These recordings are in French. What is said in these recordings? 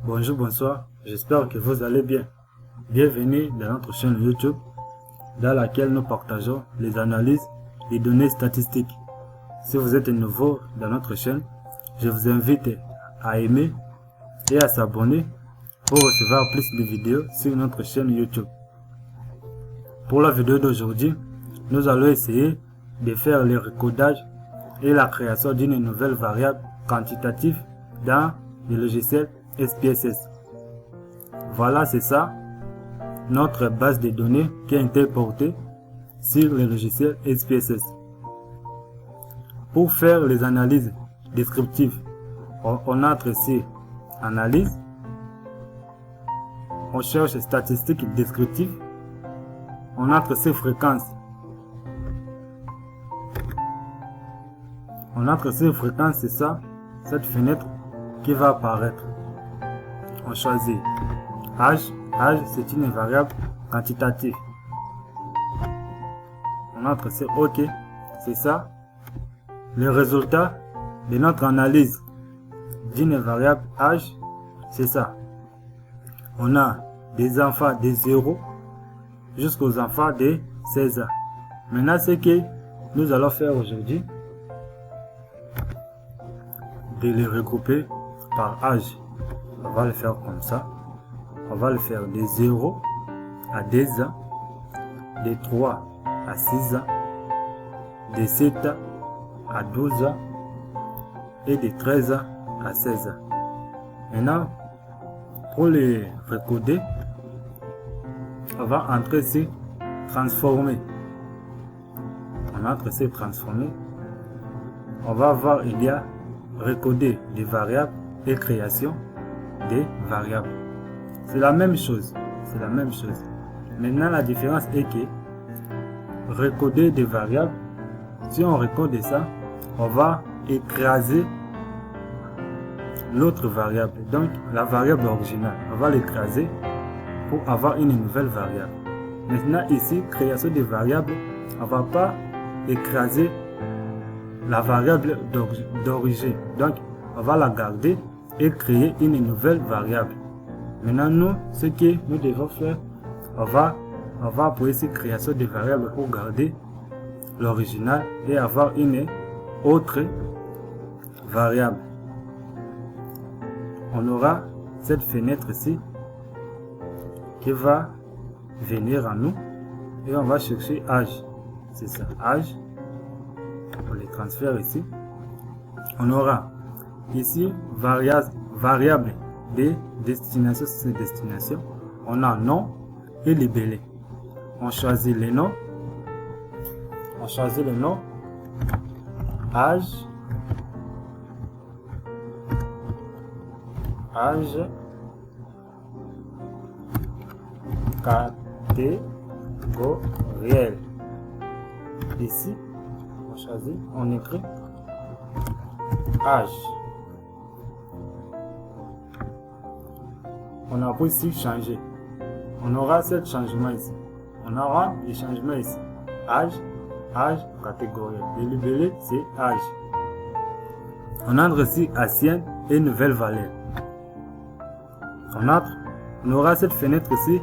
Bonjour, bonsoir, j'espère que vous allez bien. Bienvenue dans notre chaîne YouTube dans laquelle nous partageons les analyses des données statistiques. Si vous êtes nouveau dans notre chaîne, je vous invite à aimer et à s'abonner pour recevoir plus de vidéos sur notre chaîne YouTube. Pour la vidéo d'aujourd'hui, nous allons essayer de faire le recodage et la création d'une nouvelle variable quantitative dans le logiciel SPSS. Voilà, c'est ça, notre base de données qui a été portée sur le logiciel SPSS. Pour faire les analyses descriptives, on entre ici analyse, on cherche statistiques descriptives, on entre ici fréquence. On entre ici fréquence, c'est ça, cette fenêtre qui va apparaître. On choisit âge. Âge, c'est une variable quantitative. On entre ici OK, c'est ça. Le résultat de notre analyse d'une variable âge, c'est ça. On a des enfants de 0 jusqu'aux enfants de 16 ans. Maintenant, ce que nous allons faire aujourd'hui, de les regrouper par âge. On va le faire comme ça. On va le faire de 0 à 2 ans, de 3 à 6 ans, de 7 ans à 12 ans et de 13 ans à 16 ans. Maintenant, pour les recoder, on va entrer ici transformer. On entre ici transformer. On va voir, il y a recoder des variables et création des variables. C'est la même chose. C'est la même chose. Maintenant, la différence est que recoder des variables, si on recode ça, on va écraser l'autre variable. Donc, la variable originale, on va l'écraser pour avoir une nouvelle variable. Maintenant, ici, création des variables, on ne va pas écraser la variable d'origine. Donc, on va la garder et créer une nouvelle variable. Maintenant, nous, ce que nous devons faire, on va appuyer ici création de variables pour garder l'original et avoir une autre variable. On aura cette fenêtre ici qui va venir à nous et on va chercher âge. C'est ça, âge. On les transfère ici. On aura ici variable de destination, c'est destination. On a nom et libellé. On choisit les noms. On choisit le nom, âge, catégoriel. Ici, on choisit, on écrit âge. On appuie ici changer. On aura ce changement ici. On aura les changements ici. Âge, catégoriel. Le libellé, c'est âge. On entre ici ancienne et nouvelle valeur. On aura cette fenêtre ici.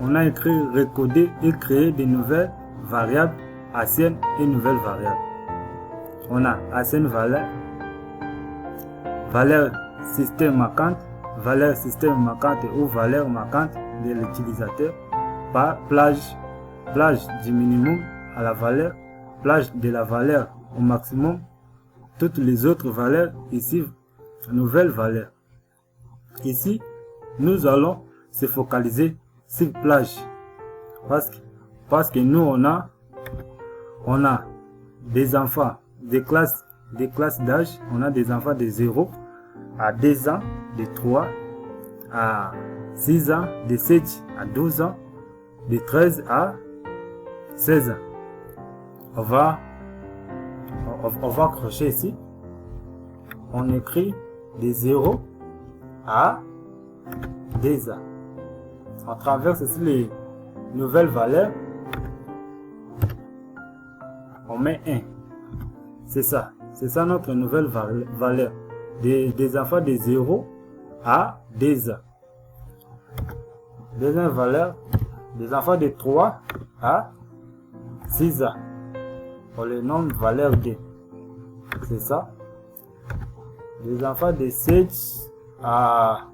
On a écrit recoder et créer de nouvelles variables anciennes et nouvelles variables. On a ancienne valeur, valeur système marquante, valeur système marquante ou valeur marquante de l'utilisateur, par plage du minimum à la valeur, plage de la valeur au maximum, toutes les autres valeurs ici, nouvelle valeur. Ici, nous allons se focaliser sur plage parce que nous on a des enfants des classes d'âge, on a des enfants de 0 à 2 ans, de 3 à 6 ans, de 7 à 12 ans, de 13 à 16 ans. On va accrocher ici. On écrit de 0 à 2 ans. On traverse ici les nouvelles valeurs. On met 1. C'est ça notre nouvelle valeur. Des enfants de 0 à 2 ans. Deuxième valeur, des enfants de 3 à 6 ans. On les nomme valeur D. C'est ça. Des enfants de 7 à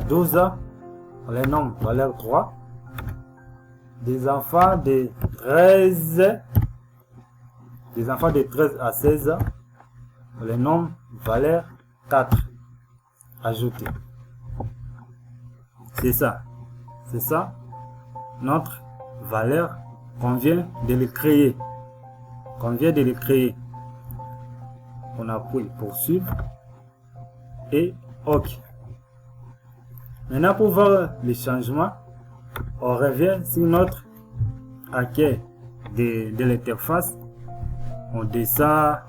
12 ans, on les nomme valeur 3. Des enfants de 13 à 16 ans, on les nomme valeur 4. Ajouter. C'est ça notre valeur qu'on vient de les créer. On appuie poursuivre et OK. Maintenant, pour voir les changements, on revient sur notre accueil de l'interface. On descend,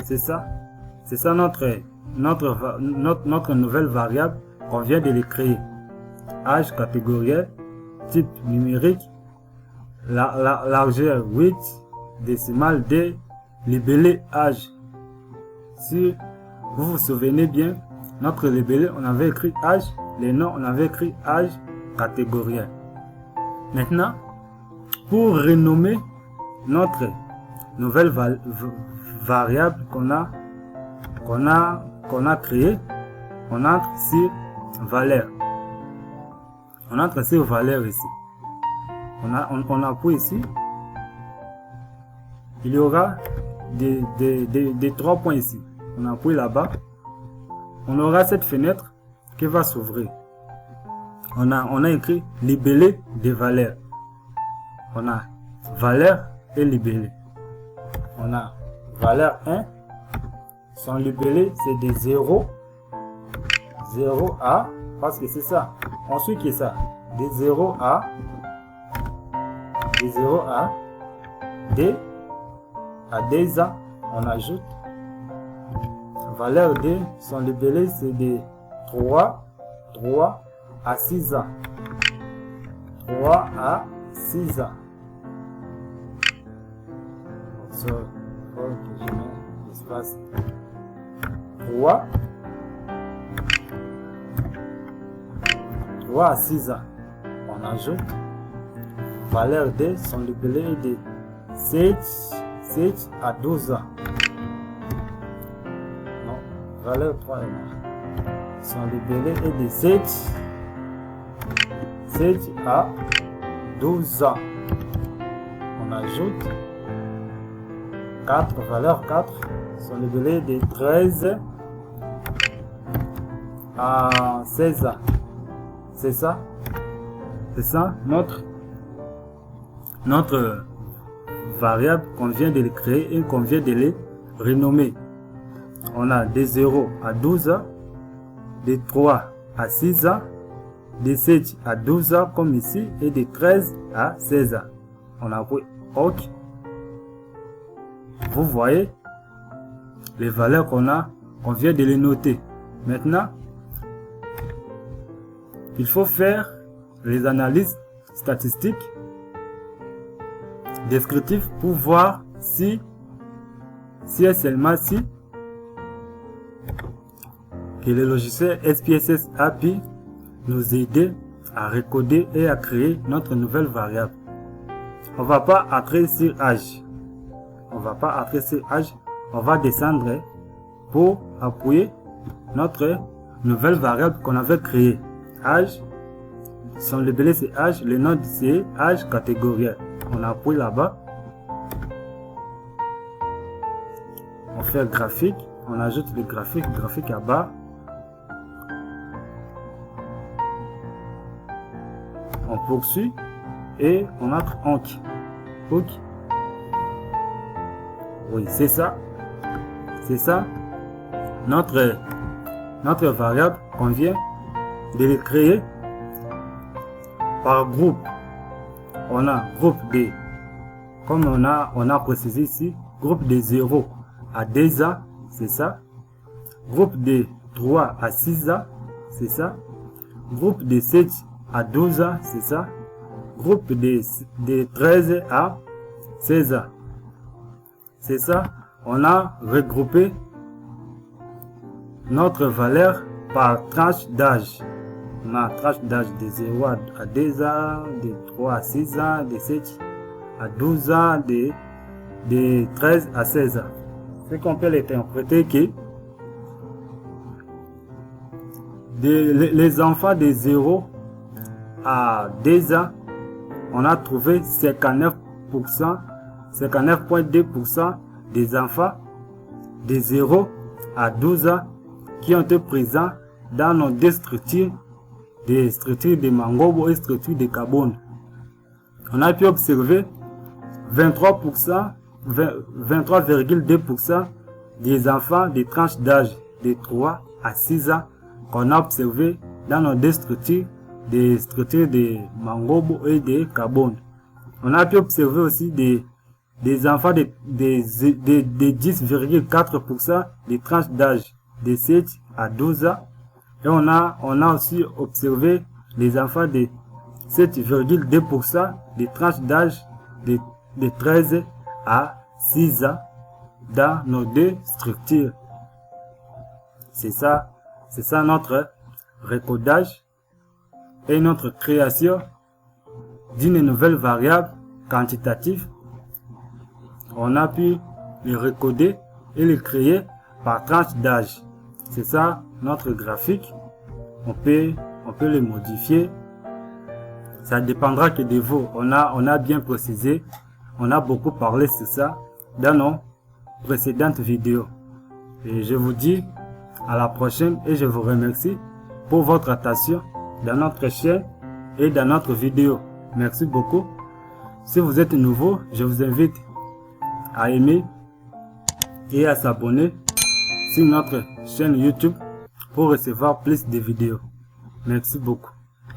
c'est ça notre nouvelle variable qu'on vient de les créer. Âge catégoriel, type numérique, largeur 8, décimale D, libellé âge. Si vous vous souvenez bien, notre libellé, on avait écrit âge, les noms, on avait écrit âge catégoriel. Maintenant, pour renommer notre nouvelle variable qu'on a créée, on entre sur valeur. On entre sur valeur ici. On appuie ici. Il y aura des 3 points ici. On appuie là-bas. On aura cette fenêtre qui va s'ouvrir. On a écrit libellé des valeurs. On a valeur et libellé. On a valeur 1. Son libellé, c'est des 0 à, parce que c'est ça. Ensuite, c'est ça. Des 0 à D à 2 ans, on ajoute. Valeur D, son libellé, c'est des 3 à 6 ans. 3 à 6 ans. So, je mets l'espace 3 à 6 ans. On ajoute. Valeur D, son libellé de 7 à 12 ans. Non, valeur 3 est là. Son libellé est de 7 à 12 ans. On ajoute 4, valeur 4, son libellé de 13 à 16 ans. C'est ça notre variable qu'on vient de les créer et qu'on vient de les renommer. On a des 0 à 12 ans, des 3 à 6 ans, des 7 à 12 ans comme ici et des 13 à 16 ans. On appuie OK. Vous voyez les valeurs qu'on vient de les noter. Maintenant, il faut faire les analyses statistiques descriptives pour voir si et seulement si que le logiciel SPSS API nous aide à recoder et à créer notre nouvelle variable. On va pas entrer sur âge. On va descendre pour appuyer notre nouvelle variable qu'on avait créée. Âge, son libellé c'est âge, le nom c'est âge catégoriel. On appuie là-bas. On fait graphique, on ajoute le graphique à bas. On poursuit et on entre OK. Oui, c'est ça. Notre variable qu'on vient de les créer par groupe. On a groupe D, comme on a précisé ici, groupe de 0 à 2 ans, c'est ça. Groupe de 3 à 6 ans, c'est ça. Groupe de 7 à 12 ans, c'est ça. Groupe de 13 à 16 ans. C'est ça. On a regroupé notre valeur par tranche d'âge. On a tranche d'âge de 0 à 2 ans, de 3 à 6 ans, de 7 à 12 ans, de 13 à 16 ans. Ce qu'on peut l'interpréter que les enfants de 0 à 2 ans, on a trouvé 59,2% des enfants de 0 à 12 ans qui ont été présents dans nos deux structures, des structures de Mangobo et structures de Kabound. On a pu observer 23,2% des enfants de tranche d'âge de 3 à 6 ans qu'on a observé dans nos deux structures, des structures de Mangobo et de Kabound. On a pu observer aussi des enfants de 10,4% des tranches d'âge de 7 à 12 ans. Et on a aussi observé les enfants de 7,2% des tranches d'âge de 13 à 6 ans dans nos deux structures. C'est ça notre recodage et notre création d'une nouvelle variable quantitative. On a pu le recoder et le créer par tranche d'âge. C'est ça notre graphique. On peut le modifier. Ça dépendra que de vous. On a bien précisé. On a beaucoup parlé sur ça dans nos précédentes vidéos. Et je vous dis à la prochaine et je vous remercie pour votre attention dans notre chaîne et dans notre vidéo. Merci beaucoup. Si vous êtes nouveau, je vous invite à aimer et à s'abonner sur notre chaîne YouTube pour recevoir plus de vidéos. Merci beaucoup.